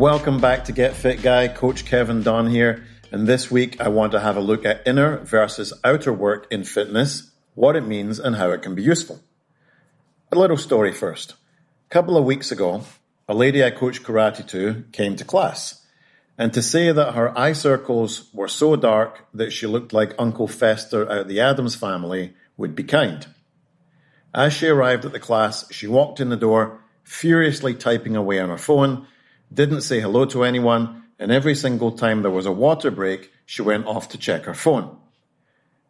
Welcome back to Get Fit Guy. Coach Kevin Dunn here. And this week I want to have a look at inner versus outer work in fitness, what it means and how it can be useful. A little story first. A couple of weeks ago, a lady I coach karate to came to class. And to say that her eye circles were so dark that she looked like Uncle Fester out of the Addams Family would be kind. As she arrived at the class, she walked in the door, furiously typing away on her phone, didn't say hello to anyone, and every single time there was a water break, she went off to check her phone.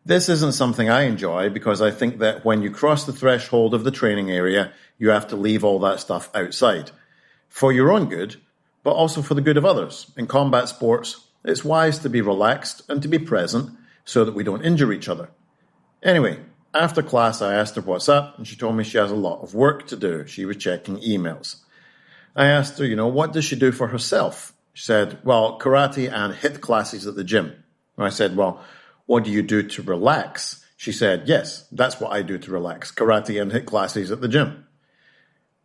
This isn't something I enjoy because I think that when you cross the threshold of the training area, you have to leave all that stuff outside. For your own good, but also for the good of others. In combat sports, it's wise to be relaxed and to be present so that we don't injure each other. Anyway, after class I asked her what's up, and she told me she has a lot of work to do. She was checking emails. I asked her, what does she do for herself? She said, well, karate and HIIT classes at the gym. And I said, well, what do you do to relax? She said, yes, that's what I do to relax, karate and HIIT classes at the gym.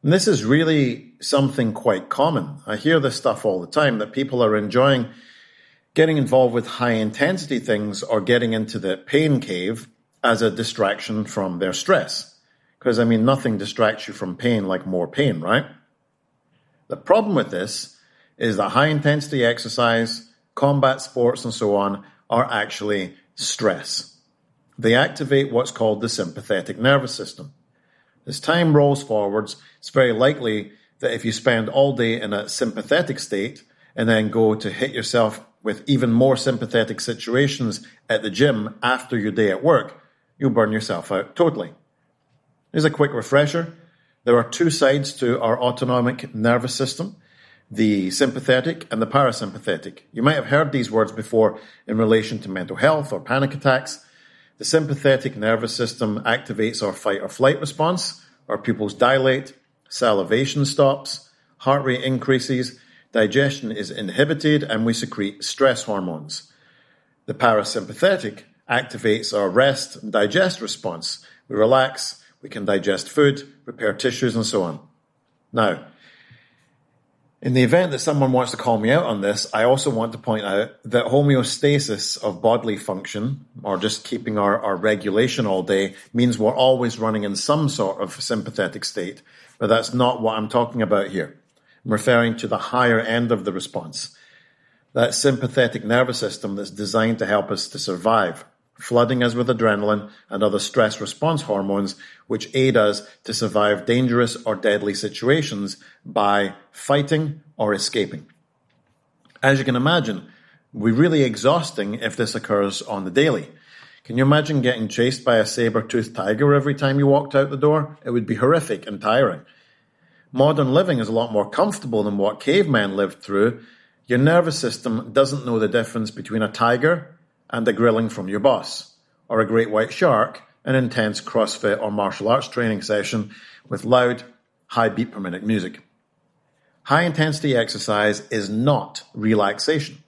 And this is really something quite common. I hear this stuff all the time, that people are enjoying getting involved with high-intensity things or getting into the pain cave as a distraction from their stress. Because, nothing distracts you from pain like more pain, right? The problem with this is that high-intensity exercise, combat sports, and so on are actually stress. They activate what's called the sympathetic nervous system. As time rolls forwards, it's very likely that if you spend all day in a sympathetic state and then go to hit yourself with even more sympathetic situations at the gym after your day at work, you'll burn yourself out totally. Here's a quick refresher. There are two sides to our autonomic nervous system, the sympathetic and the parasympathetic. You might have heard these words before in relation to mental health or panic attacks. The sympathetic nervous system activates our fight or flight response, our pupils dilate, salivation stops, heart rate increases, digestion is inhibited, and we secrete stress hormones. The parasympathetic activates our rest and digest response. We relax, we can digest food, repair tissues, and so on. Now, in the event that someone wants to call me out on this, I also want to point out that homeostasis of bodily function, or just keeping our regulation all day, means we're always running in some sort of sympathetic state. But that's not what I'm talking about here. I'm referring to the higher end of the response. That sympathetic nervous system that's designed to help us to survive, flooding us with adrenaline and other stress response hormones, which aid us to survive dangerous or deadly situations by fighting or escaping. As you can imagine, it would be really exhausting if this occurs on the daily. Can you imagine getting chased by a saber-toothed tiger every time you walked out the door? It would be horrific and tiring. Modern living is a lot more comfortable than what cavemen lived through. Your nervous system doesn't know the difference between a tiger and a grilling from your boss, or a great white shark, an intense CrossFit or martial arts training session with loud, high beat per minute music. High-intensity exercise is not relaxation.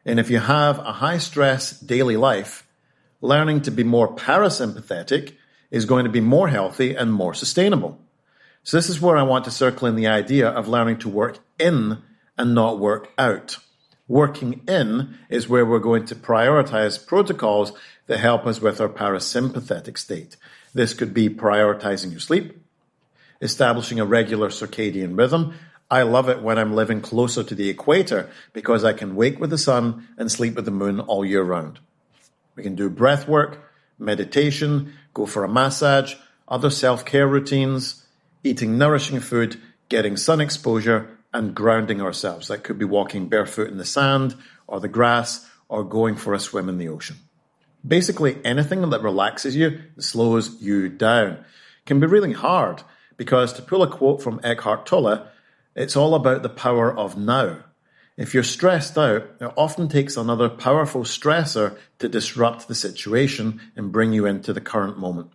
And if you have a high-stress daily life, learning to be more parasympathetic is going to be more healthy and more sustainable. So this is where I want to circle in the idea of learning to work in and not work out. Working in is where we're going to prioritize protocols that help us with our parasympathetic state. This could be prioritizing your sleep, establishing a regular circadian rhythm. I love it when I'm living closer to the equator because I can wake with the sun and sleep with the moon all year round. We can do breath work, meditation, go for a massage, other self-care routines, eating nourishing food, getting sun exposure, and grounding ourselves. That could be walking barefoot in the sand or the grass or going for a swim in the ocean. Basically, anything that relaxes you, slows you down, can be really hard because, to pull a quote from Eckhart Tolle, it's all about the power of now. If you're stressed out, it often takes another powerful stressor to disrupt the situation and bring you into the current moment.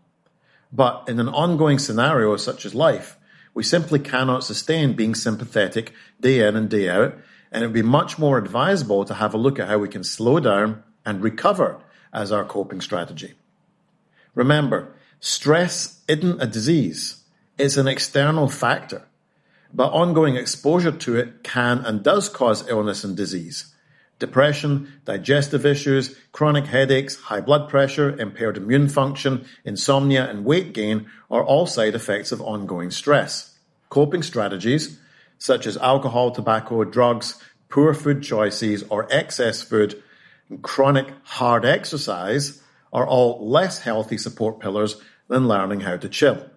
But in an ongoing scenario such as life, we simply cannot sustain being sympathetic day in and day out, and it would be much more advisable to have a look at how we can slow down and recover as our coping strategy. Remember, stress isn't a disease. It's an external factor. but ongoing exposure to it can and does cause illness and disease. Depression, digestive issues, chronic headaches, high blood pressure, impaired immune function, insomnia, and weight gain are all side effects of ongoing stress. Coping strategies, such as alcohol, tobacco, drugs, poor food choices, or excess food, and chronic hard exercise, are all less healthy support pillars than learning how to chill.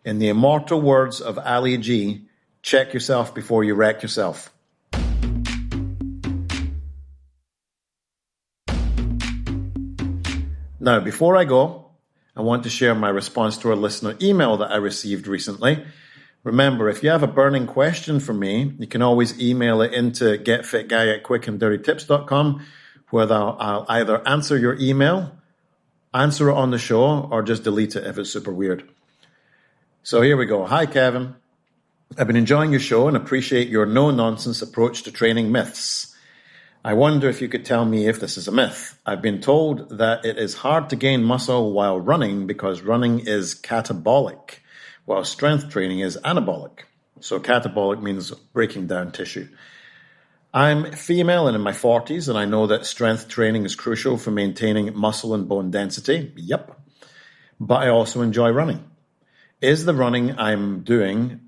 In the immortal words of Ali G, check yourself before you wreck yourself. Now, before I go, I want to share my response to a listener email that I received recently. Remember, if you have a burning question for me, you can always email it into getfitguy@quickanddirtytips.com, where I'll either answer your email, answer it on the show, or just delete it if it's super weird. So here we go. Hi, Kevin. I've been enjoying your show and appreciate your no-nonsense approach to training myths. I wonder if you could tell me if this is a myth. I've been told that it is hard to gain muscle while running because running is catabolic, while strength training is anabolic. So catabolic means breaking down tissue. I'm female and in my 40s, and I know that strength training is crucial for maintaining muscle and bone density. Yep. But I also enjoy running. Is the running I'm doing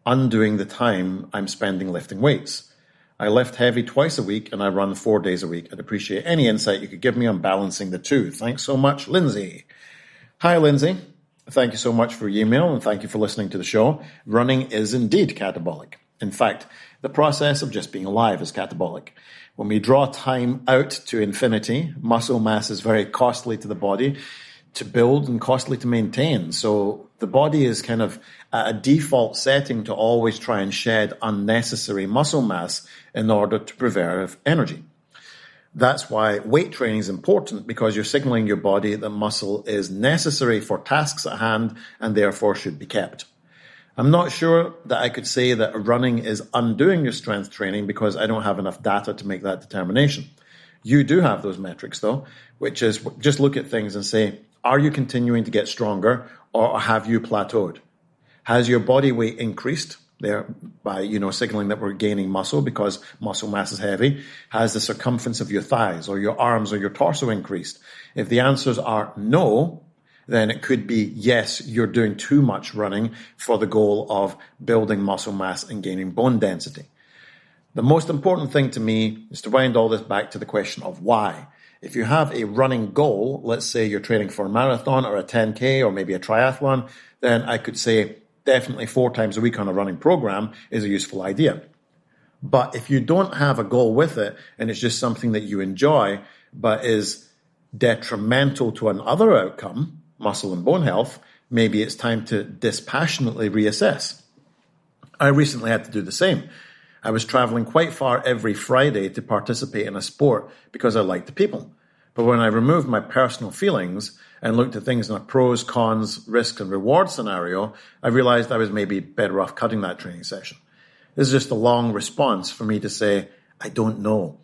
undoing the time I'm spending lifting weights? I lift heavy twice a week and I run 4 days a week. I'd appreciate any insight you could give me on balancing the two. Thanks so much, Lindsay. Hi, Lindsay. Thank you so much for your email and thank you for listening to the show. Running is indeed catabolic. In fact, the process of just being alive is catabolic. When we draw time out to infinity, muscle mass is very costly to the body to build and costly to maintain. So the body is kind of at a default setting to always try and shed unnecessary muscle mass in order to preserve energy. That's why weight training is important, because you're signaling your body that muscle is necessary for tasks at hand and therefore should be kept. I'm not sure that I could say that running is undoing your strength training because I don't have enough data to make that determination. You do have those metrics though, which is just look at things and say, are you continuing to get stronger or have you plateaued? Has your body weight increased there by, signaling that we're gaining muscle because muscle mass is heavy? Has the circumference of your thighs or your arms or your torso increased? If the answers are no, then it could be, yes, you're doing too much running for the goal of building muscle mass and gaining bone density. The most important thing to me is to wind all this back to the question of why. If you have a running goal, let's say you're training for a marathon or a 10K or maybe a triathlon, then I could say definitely 4 times a week on a running program is a useful idea. But if you don't have a goal with it and it's just something that you enjoy but is detrimental to another outcome, muscle and bone health, maybe it's time to dispassionately reassess. I recently had to do the same. I was traveling quite far every Friday to participate in a sport because I liked the people. But when I removed my personal feelings and looked at things in a pros, cons, risk and reward scenario, I realized I was maybe better off cutting that training session. This is just a long response for me to say, I don't know.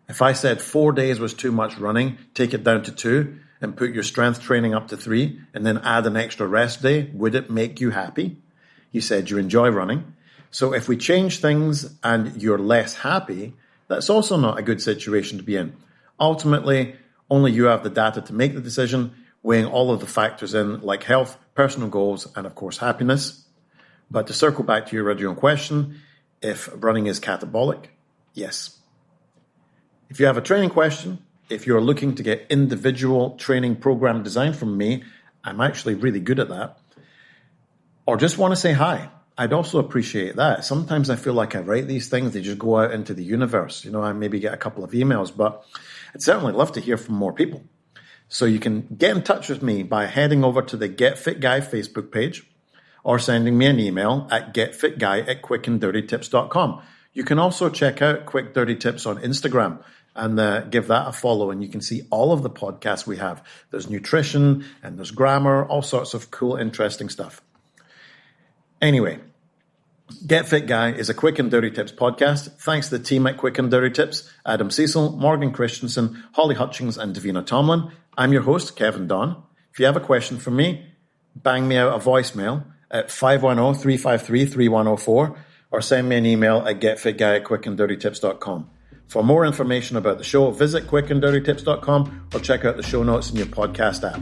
If I said 4 days was too much running, take it down to 2 and put your strength training up to 3 and then add an extra rest day, would it make you happy? You said you enjoy running. So if we change things and you're less happy, that's also not a good situation to be in. Ultimately, only you have the data to make the decision, weighing all of the factors in, like health, personal goals, and of course happiness. But to circle back to your original question, if running is catabolic, yes. If you have a training question, if you're looking to get individual training program design from me, I'm actually really good at that. Or just want to say hi, I'd also appreciate that. Sometimes I feel like I write these things, they just go out into the universe. I maybe get a couple of emails, but I'd certainly love to hear from more people. So you can get in touch with me by heading over to the Get Fit Guy Facebook page or sending me an email at getfitguy@quickanddirtytips.com. You can also check out Quick Dirty Tips on Instagram and give that a follow, and you can see all of the podcasts we have. There's nutrition and there's grammar, all sorts of cool, interesting stuff. Anyway, Get Fit Guy is a Quick and Dirty Tips podcast. Thanks to the team at Quick and Dirty Tips, Adam Cecil, Morgan Christensen, Holly Hutchings, and Davina Tomlin. I'm your host, Kevin Don. If you have a question for me, bang me out a voicemail at 510-353-3104 or send me an email at getfitguy@quickanddirtytips.com. For more information about the show, visit quickanddirtytips.com or check out the show notes in your podcast app.